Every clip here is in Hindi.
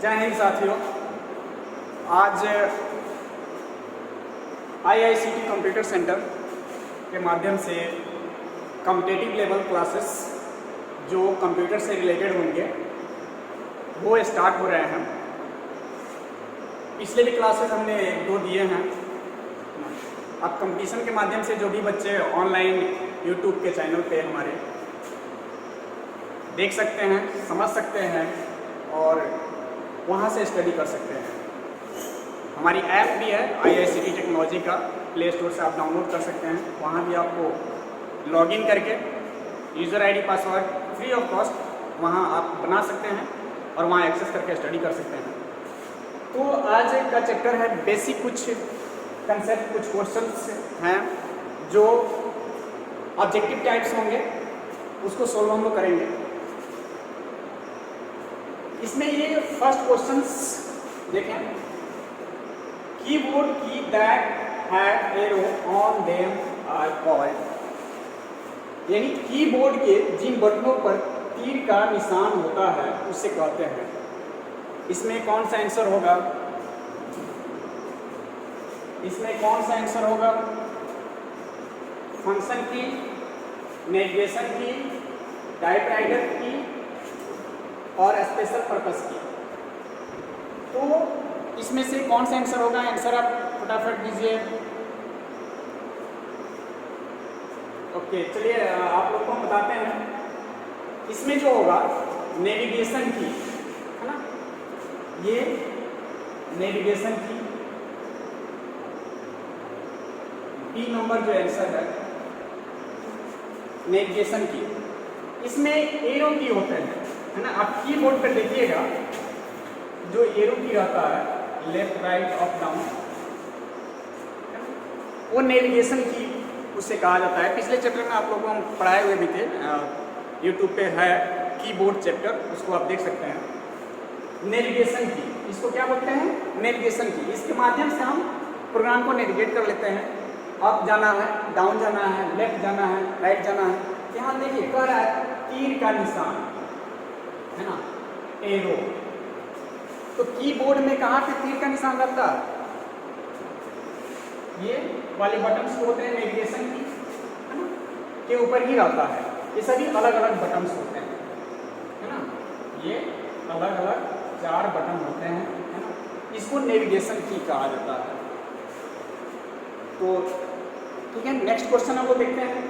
जय हिंद साथियों। आज IICT कंप्यूटर सेंटर के माध्यम से कॉम्पिटिटिव लेवल क्लासेस जो कंप्यूटर से रिलेटेड होंगे वो स्टार्ट हो रहे हैं। पिछले भी क्लासेस हमने 1-2 दिए हैं। अब कंपटीशन के माध्यम से जो भी बच्चे ऑनलाइन यूट्यूब के चैनल पे हमारे देख सकते हैं, समझ सकते हैं और वहाँ से स्टडी कर सकते हैं। हमारी ऐप भी है IICT टेक्नोलॉजी का, प्ले स्टोर से आप डाउनलोड कर सकते हैं। वहाँ भी आपको लॉगिन करके user ID password free of cost वहाँ आप बना सकते हैं और वहाँ एक्सेस करके स्टडी कर सकते हैं। तो आज का चैप्टर है बेसिक, कुछ कंसेप्ट, कुछ क्वेश्चंस हैं जो ऑब्जेक्टिव टाइप्स होंगे, उसको सोल्व हम लोग करेंगे। इसमें ये फर्स्ट क्वेश्चंस देखें, कीबोर्ड की that have arrow on them are called, यानी कीबोर्ड के जिन बटनों पर तीर का निशान होता है उसे कहते हैं। इसमें कौन सा आंसर होगा? इसमें कौन सा आंसर होगा? फंक्शन की, नेविगेशन की, टाइपराइटर की और स्पेशल पर्पस की। तो इसमें से कौन सा आंसर होगा? आंसर आप फटाफट दीजिए। ओके, चलिए आप लोग को हम बताते हैं। इसमें जो होगा नेविगेशन की, है ना, ये नेविगेशन की बी नंबर जो आंसर है नेविगेशन की। इसमें एरो की होते हैं, है ना। आप कीबोर्ड पर देखिएगा जो एरो की रहता है, लेफ्ट राइट अप डाउन, वो नेविगेशन की उसे कहा जाता है। पिछले चैप्टर में आप लोगों को हम पढ़ाए हुए भी थे, यूट्यूब पे है कीबोर्ड चैप्टर, उसको आप देख सकते हैं। नेविगेशन की, इसको क्या बोलते हैं? नेविगेशन की। इसके माध्यम से हम प्रोग्राम को नेविगेट कर लेते हैं। अप जाना है, डाउन जाना है, लेफ्ट जाना है, राइट जाना है। यहाँ देखिए कह रहा है तीर का निशान, है ना, एरो। तो कीबोर्ड में कहाँ पे तीर का निशान रहता है? ये वाले बटन्स को होते हैं नेविगेशन की, है ना, के ऊपर ही रहता है। ये सभी अलग अलग बटन्स होते हैं, है ना। ये अलग अलग 4 बटन होते हैं, है ना। इसको नेविगेशन की कहा जाता है। तो ठीक है, नेक्स्ट क्वेश्चन हम लोग देखते हैं।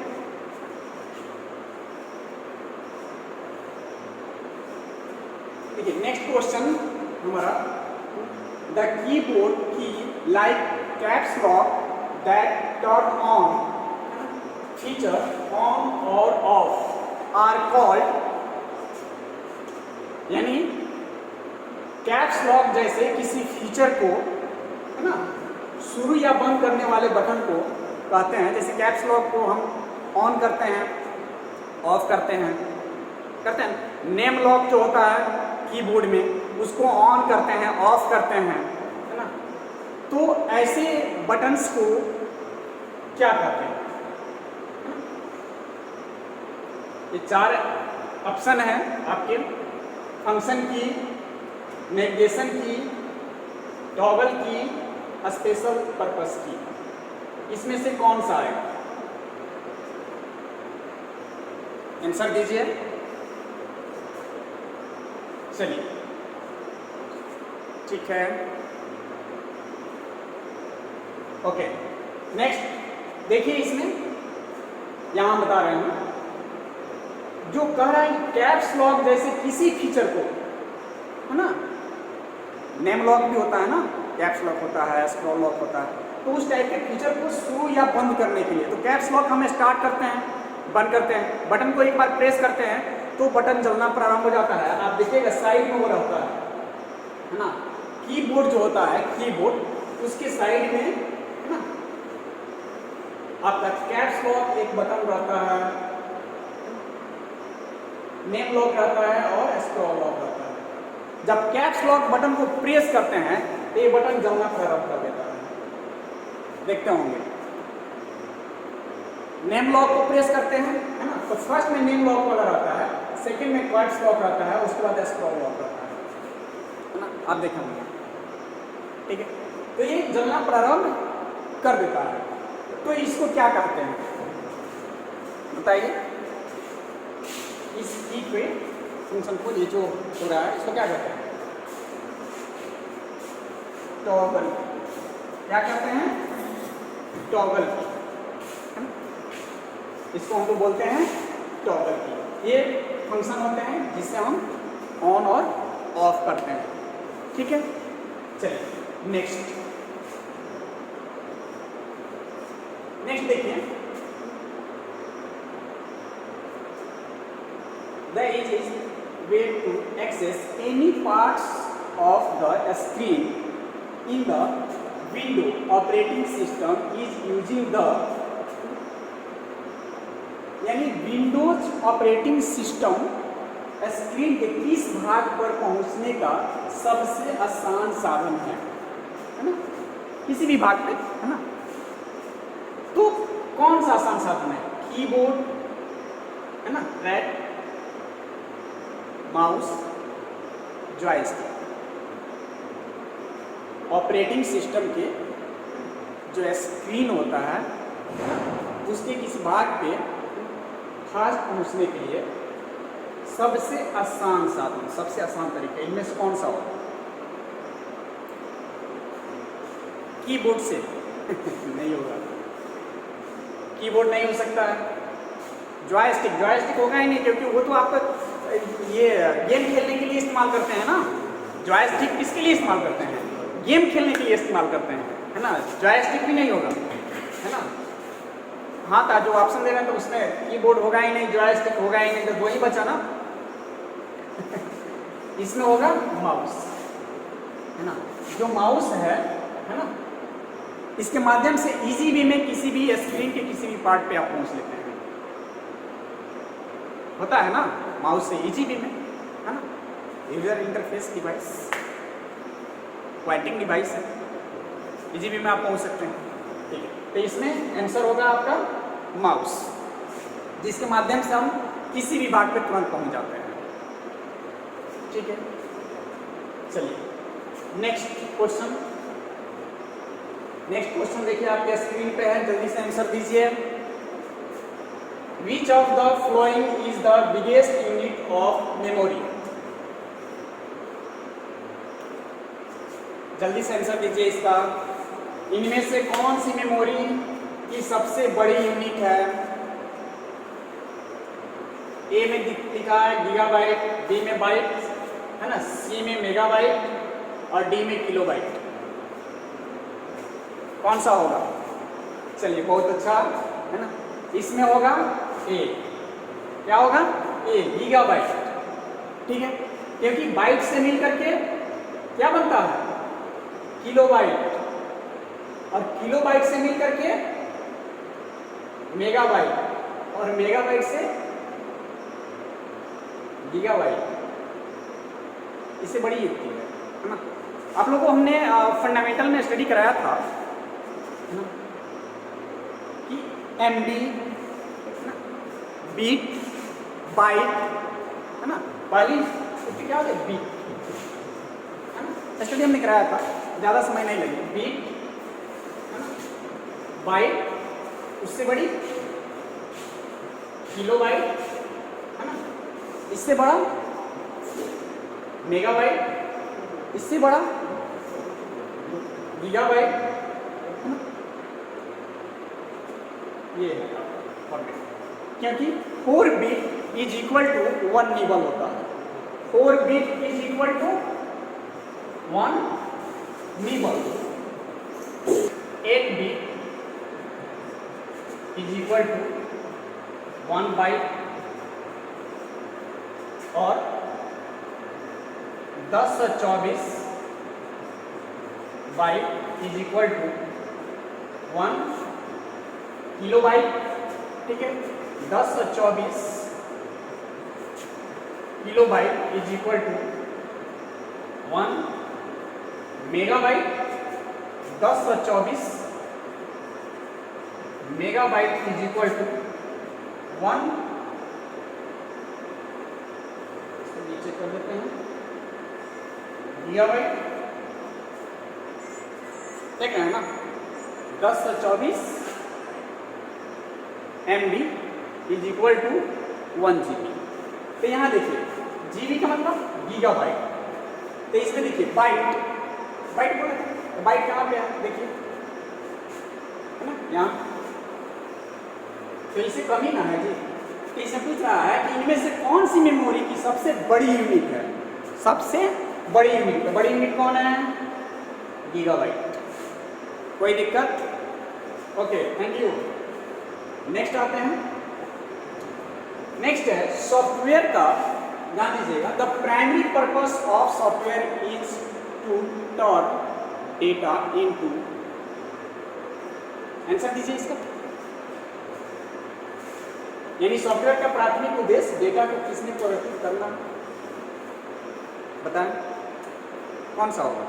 देखिए नेक्स्ट क्वेश्चन हमारा, द कीबोर्ड की like caps lock that turn on feature on और ऑफ आर कॉल्ड, यानी कैप्स लॉक जैसे किसी फीचर को, है ना, शुरू या बंद करने वाले बटन को कहते हैं। जैसे कैप्स लॉक को हम ऑन करते हैं, ऑफ करते हैं। नेम लॉक जो होता है कीबोर्ड में, उसको ऑन करते हैं, ऑफ करते हैं, है ना। तो ऐसे बटन्स को क्या कहते हैं? ये 4 ऑप्शन है आपके, फंक्शन की, नेविगेशन की, टॉगल की, स्पेशल पर्पस की। इसमें से कौन सा आएगा? आंसर दीजिए। चलिए ठीक है, ओके। नेक्स्ट देखिए, इसमें यहां बता रहे हैं जो कह रहा है कैप्स लॉक जैसे किसी फीचर को, है ना। नेम लॉक भी होता है ना, कैप्स लॉक होता है, स्क्रॉल लॉक होता है। तो उस टाइप के फीचर को शुरू या बंद करने के लिए, तो कैप्स लॉक हम स्टार्ट करते हैं, बंद करते हैं, बटन को एक बार प्रेस करते हैं तो बटन जलना प्रारंभ हो जाता है। आप देखिएगा साइड में वो रहता है ना। कीबोर्ड जो होता है, कीबोर्ड उसके साइड में, है ना, आपका कैप्स लॉक एक बटन रहता है, नेम लॉक रहता है और स्क्रॉल लॉक रहता है। जब कैप्स लॉक बटन को प्रेस करते हैं तो ये बटन जलना प्रारंभ कर देता है, देखते होंगे। नेम लॉक को प्रेस करते हैं, है ना, तो फर्स्ट में नेम लॉक वाला रहता है, सेकंड में क्वाड्स लॉक रहता है, उसके बाद स्क्रॉल लॉक रहता है ना। आप देखेंगे, ठीक है। तो ये जलना प्रारंभ कर देता है, तो इसको क्या कहते हैं बताइए? इस हीट पे फंक्शन को, ये जो हो रहा है इसको क्या कहते हैं? टॉगल। क्या कहते हैं? टॉगल की, इसको हम लोग बोलते हैं टॉगल की। ये फंक्शन होते हैं जिससे हम ऑन और ऑफ करते हैं, ठीक है। चलिए नेक्स्ट देखिए, the edge is way to access any parts of the screen in the window operating system is using the, यानी विंडोज ऑपरेटिंग सिस्टम स्क्रीन के किस भाग पर पहुंचने का सबसे आसान साधन है ना, किसी भी भाग पे, है ना। तो कौन सा आसान साधन है? कीबोर्ड, है ना, track, mouse, joystick. Operating system के जो स्क्रीन होता है उसके किसी भाग पे खास पहुंचने के लिए सबसे आसान साधन, सबसे आसान तरीका इनमें से कौन सा होगा? कीबोर्ड से नहीं होगा, कीबोर्ड नहीं हो सकता है। जॉयस्टिक होगा ही नहीं, क्योंकि वो तो आप ये गेम खेलने के लिए इस्तेमाल करते हैं ना। जॉयस्टिक किसके लिए इस्तेमाल करते हैं? गेम खेलने के लिए इस्तेमाल करते हैं, है ना। जॉयस्टिक भी नहीं होगा, है ना। हाँ, था जो ऑप्शन दे रहे हैं तो उसमें कीबोर्ड होगा ही नहीं, जॉयस्टिक होगा ही नहीं, तो दो ही बचा ना। इसमें होगा माउस, है ना। जो माउस है ना, इसके माध्यम से इजी वे में किसी भी स्क्रीन के किसी भी पार्ट पे आप पहुंच लेते हैं, होता है ना। माउस से इजी वे में, है ना। User interface device, pointing device है, इजी वे में आप पहुंच सकते हैं, ठीक है। तो इसमें आंसर होगा आपका माउस, जिसके माध्यम से हम किसी भी भाग पे तुरंत पहुंच जाते हैं, ठीक है। चलिए नेक्स्ट क्वेश्चन देखिए आपके स्क्रीन पे है, जल्दी से आंसर दीजिए। Which of the following is the biggest unit of memory? जल्दी से आंसर दीजिए इसका। इनमें से कौन सी मेमोरी की सबसे बड़ी यूनिट है? ए में लिखा है गीगाबाइट, बी में बाइट, है ना, सी में मेगाबाइट और डी में किलोबाइट। कौन सा होगा? चलिए बहुत अच्छा, है ना। इसमें होगा ए। क्या होगा? ए, गीगाबाइट, ठीक है। क्योंकि बाइट से मिल करके क्या बनता है? किलोबाइट, और किलोबाइट से मिल करके मेगाबाइट, और मेगाबाइट से गीगाबाइट। इससे बड़ी युक्ति है ना। आप लोगों को हमने फंडामेंटल में स्टडी कराया था ना, कि एमबी, बीट, बाइट, है ना। पहली युक्ति क्या होती है? बीट, है ना। स्टडी हमने कराया था, ज़्यादा समय नहीं लगे। बीट, है ना, बाइट, उससे बड़ी किलोबाइट, है ना, इससे बड़ा मेगाबाइट, इससे बड़ा गीगाबाइट, है ना। ये है फॉर्मेट, क्योंकि 4 bit is equal to 1 nibble होता है। 4 bit is equal to 1 nibble. 8 bit is equal to 1 byte, और 1024 byte is equal to 1 kilobyte, ठीक है। 1024 kilobyte is equal to 1 megabyte. 1024 megabyte is equal to 1, नीचे कर देते हैं, गीगाबाइट, देख रहे हैं ना, 10 से 24 MB is equal to 1 GB। तो यहाँ देखिए GB का मतलब गीगाबाइट, तो इसमें देखिए बाइट, बाइट बोले थे, बाइट कहाँ पे है देखिए, है ना यहाँ, तो इसे कमी ना है जी। तो इसे पूछ रहा है कि इनमें से कौन सी मेमोरी की सबसे बड़ी यूनिट है, सबसे बड़ी यूनिट, तो बड़ी यूनिट कौन है, गीगाबाइट। कोई दिक्कत? Okay, thank you. नेक्स्ट आते हैं, नेक्स्ट है सॉफ्टवेयर का, ध्यान दीजिएगा, the primary purpose of software is to turn data into, answer दीजिए इसका, यानी सॉफ्टवेयर का प्राथमिक उद्देश्य डेटा को किसमें परिवर्तित करना, बताएं कौन सा होगा,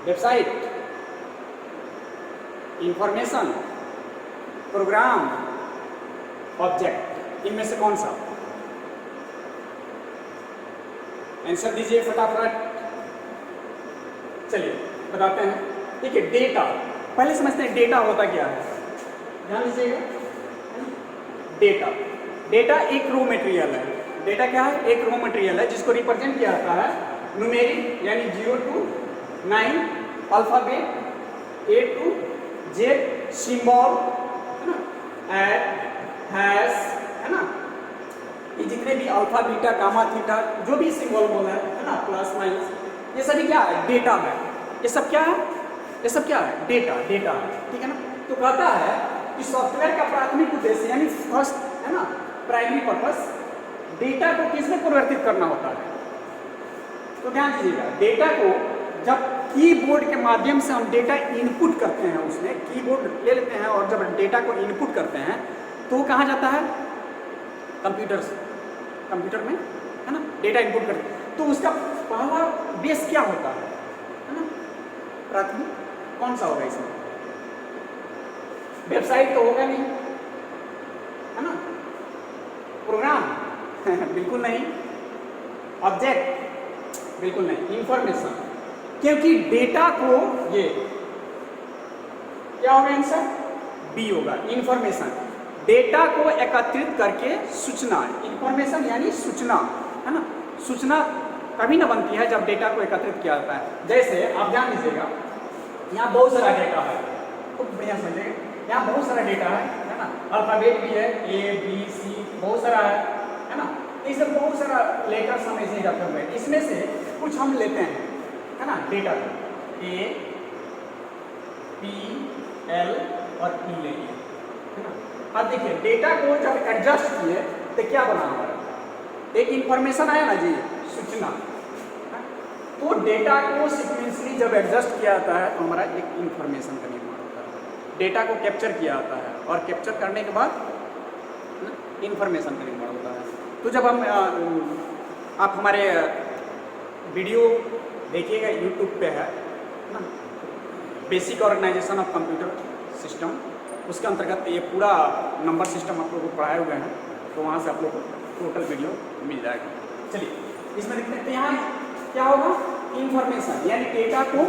वेबसाइट, इंफॉर्मेशन, प्रोग्राम, ऑब्जेक्ट, इनमें से कौन सा, आंसर दीजिए फटाफट। चलिए बताते हैं, ठीक है। डेटा, पहले समझते हैं डेटा होता क्या है, ध्यान दीजिएगा। डेटा, डेटा एक रो मटेरियल है, डेटा क्या है, एक रो मटेरियल है जिसको रिप्रेजेंट किया जाता है न्यूमेरिक, यानी 0 to 9, alphabet A to Z, symbol, है ना, एट, हैश, है ना, ये जितने भी अल्फा, बीटा, गामा, थीटा, जो भी सिंबल बोला है ना, प्लस माइनस, ये सभी क्या है, डेटा है। ये सब क्या है, ये सब क्या है, डेटा, डेटा है, ठीक है ना। तो कहता है कि सॉफ्टवेयर का प्राथमिक उद्देश्य, यानी फर्स्ट, है ना, प्राइमरी पर्पस, डेटा को किसमें परिवर्तित करना होता है। तो ध्यान दीजिएगा, डेटा को जब कीबोर्ड के माध्यम से हम डेटा इनपुट करते हैं, उसमें कीबोर्ड ले लेते हैं और जब डेटा को इनपुट करते हैं तो वो कहाँ जाता है, कंप्यूटर से, कंप्यूटर में, है ना, डेटा इनपुट करते हैं। तो उसका पहला बेस क्या होता है ना, प्राथमिक कौन सा होगा इसमें, वेबसाइट तो होगा नहीं, है ना, प्रोग्राम बिल्कुल नहीं, ऑब्जेक्ट बिल्कुल नहीं, इंफॉर्मेशन, क्योंकि डेटा को, ये क्या होगा आंसर, बी होगा, इंफॉर्मेशन, डेटा को एकत्रित करके सूचना, इंफॉर्मेशन यानी सूचना, है ना, सूचना कभी ना बनती है जब डेटा को एकत्रित किया जाता है। जैसे आप ध्यान दीजिएगा, यहाँ बहुत सारा डेटा है, खूब बढ़िया समझिएगा, यहाँ बहुत सारा डेटा है ना, अल्फाबेट भी है, A B C, बहुत सारा है ना, इसमें बहुत सारा लेटर्स हम ऐसे ही रखे हुए हैं, इसमें से कुछ हम लेते हैं, है ना, डेटा को A P L और E लेंगे, है ना। अब देखिए डेटा को जब एडजस्ट किए तो क्या बना हमारा, एक इंफॉर्मेशन आया ना जी, सूचना। तो डेटा को सीक्वेंसली जब एडजस्ट किया जाता है तो हमारा एक इंफॉर्मेशन का निर्माण होता है, डेटा को कैप्चर किया जाता है और कैप्चर करने के बाद इंफॉर्मेशन का निर्माण होता है। तो जब हम आप हमारे वीडियो देखिएगा, यूट्यूब पे है ना, basic organisation of computer system, उसके अंतर्गत ये पूरा नंबर सिस्टम आप लोगों को पढ़ाए हुए हैं, तो वहाँ से आप लोग को टोटल वीडियो मिल जाएगा। चलिए इसमें देखते हैं, तो यहाँ क्या होगा, इंफॉर्मेशन, यानी डेटा को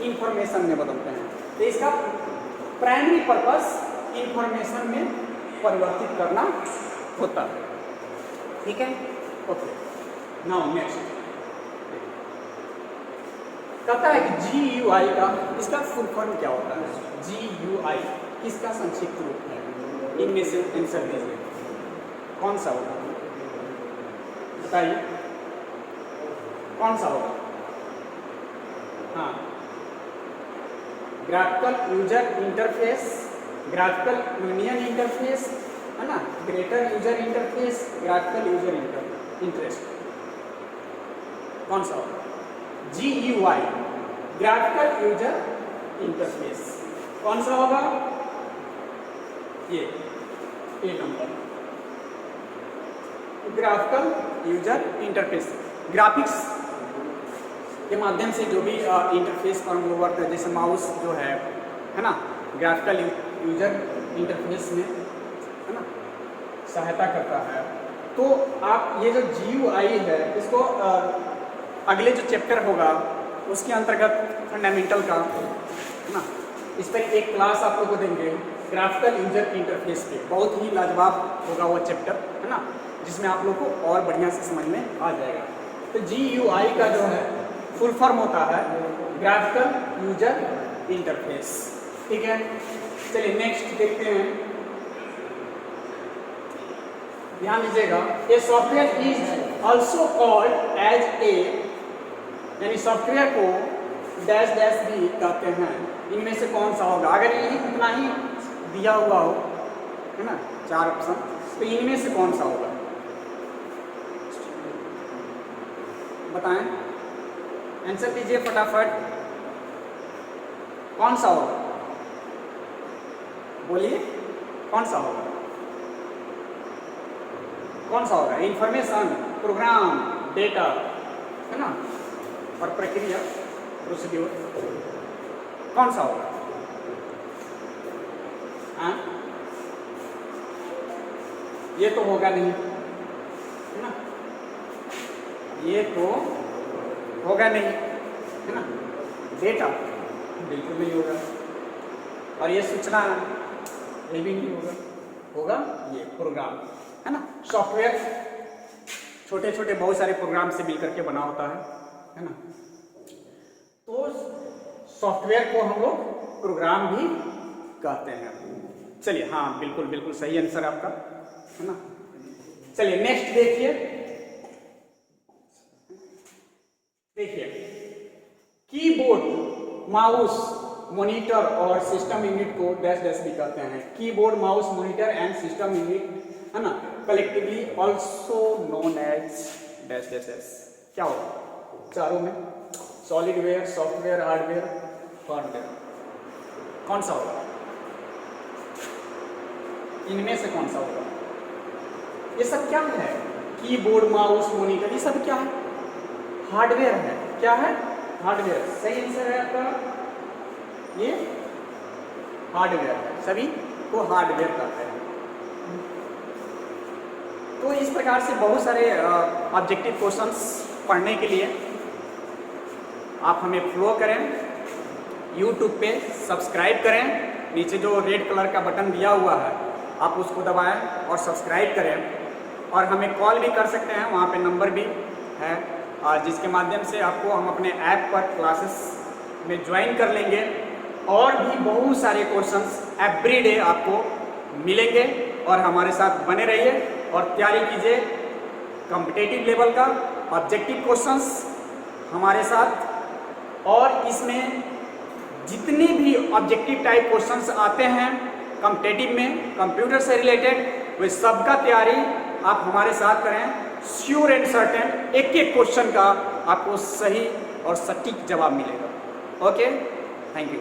इंफॉर्मेशन में बदलते हैं। तो इसका प्राइमरी पर्पस इंफॉर्मेशन में परिवर्तित करना होता है, ठीक है। ओके, नाउ नेक्स्ट कहता है कि GUI का, इसका फुल फॉर्म क्या होता है, GUI किसका संक्षिप्त रूप है, इनमें से आंसर दीजिए, कौन सा होगा, बताइए कौन सा होगा। हाँ, graphical user interface, graphical union interface, है ना, greater user interface, graphical user interest, कौन सा होगा, GUI, ग्राफिकल यूजर इंटरफेस, कौन सा होगा, ये A number, graphical user interface, graphics के माध्यम से जो भी इंटरफेस फॉर्म वर्क है, जैसे माउस जो है ना, ग्राफिकल यूजर इंटरफेस में, है ना, सहायता करता है। तो आप ये जो GUI है इसको अगले जो चैप्टर होगा उसके अंतर्गत फंडामेंटल का है ना, इस पर एक क्लास आप लोग को देंगे ग्राफिकल यूजर इंटरफेस पे। बहुत ही लाजवाब होगा वो चैप्टर, है ना, जिसमें आप लोग को और बढ़िया से समझ में आ जाएगा। तो GUI का जो है फुल फॉर्म होता है ग्राफिकल यूजर इंटरफेस। ठीक है, चलिए नेक्स्ट देखते हैं। ध्यान दीजिएगा, a software is also called as a, यानी सॉफ्टवेयर को डैश डैश भी कहते हैं। इनमें से कौन सा होगा? अगर ये इतना ही दिया हुआ हो, है ना, 4 ऑप्शन, तो इनमें से कौन सा होगा? बताएं, आंसर दीजिए फटाफट, कौन सा होगा? बोलिए कौन सा होगा? कौन सा होगा? इंफॉर्मेशन, प्रोग्राम, डेटा, है ना, और प्रक्रिया, प्रोसीड्यूर, कौन सा होगा? हाँ, ये तो होगा नहीं, है ना, ये तो होगा नहीं, है ना, डेटा बिल्कुल नहीं होगा, और ये सूचना ये भी नहीं होगा। होगा ये प्रोग्राम, है ना। सॉफ्टवेयर छोटे छोटे बहुत सारे प्रोग्राम से मिलकर के बना होता है ना। तो सॉफ्टवेयर को हम लोग प्रोग्राम भी कहते हैं। चलिए, हाँ बिल्कुल बिल्कुल सही आंसर आपका, है ना। चलिए नेक्स्ट देखिए, कीबोर्ड, माउस, मॉनिटर और सिस्टम यूनिट को डैश डैश भी कहते हैं। Keyboard, mouse, monitor and system unit, है ना, collectively also known as dash dash dash. क्या होगा चारों में? सॉलिडवेयर, सॉफ्टवेयर, हार्डवेयर, फर्मवेयर, कौन सा होगा? इनमें से कौन सा होगा? ये सब क्या है? कीबोर्ड, माउस, मॉनिटर, ये सब क्या है? हार्डवेयर है। क्या है? हार्डवेयर। सही आंसर है आपका, ये हार्डवेयर है, सभी को हार्डवेयर कहते हैं। तो इस प्रकार से बहुत सारे ऑब्जेक्टिव क्वेश्चंस पढ़ने के लिए आप हमें फॉलो करें, यूट्यूब पे सब्सक्राइब करें। नीचे जो रेड कलर का बटन दिया हुआ है आप उसको दबाएं और सब्सक्राइब करें, और हमें कॉल भी कर सकते हैं, वहाँ पे नंबर भी है, जिसके माध्यम से आपको हम अपने ऐप पर क्लासेस में ज्वाइन कर लेंगे, और भी बहुत सारे क्वेश्चंस एवरीडे आपको मिलेंगे। और हमारे साथ बने रहिए और तैयारी कीजिए कॉम्पिटिटिव लेवल का ऑब्जेक्टिव क्वेश्चंस हमारे साथ। और इसमें जितने भी ऑब्जेक्टिव टाइप क्वेश्चंस आते हैं कॉम्पिटिटिव में कंप्यूटर से रिलेटेड, वे सबका तैयारी आप हमारे साथ करें। श्योर एंड सर्टेन एक एक क्वेश्चन का आपको सही और सटीक जवाब मिलेगा। Okay, thank you.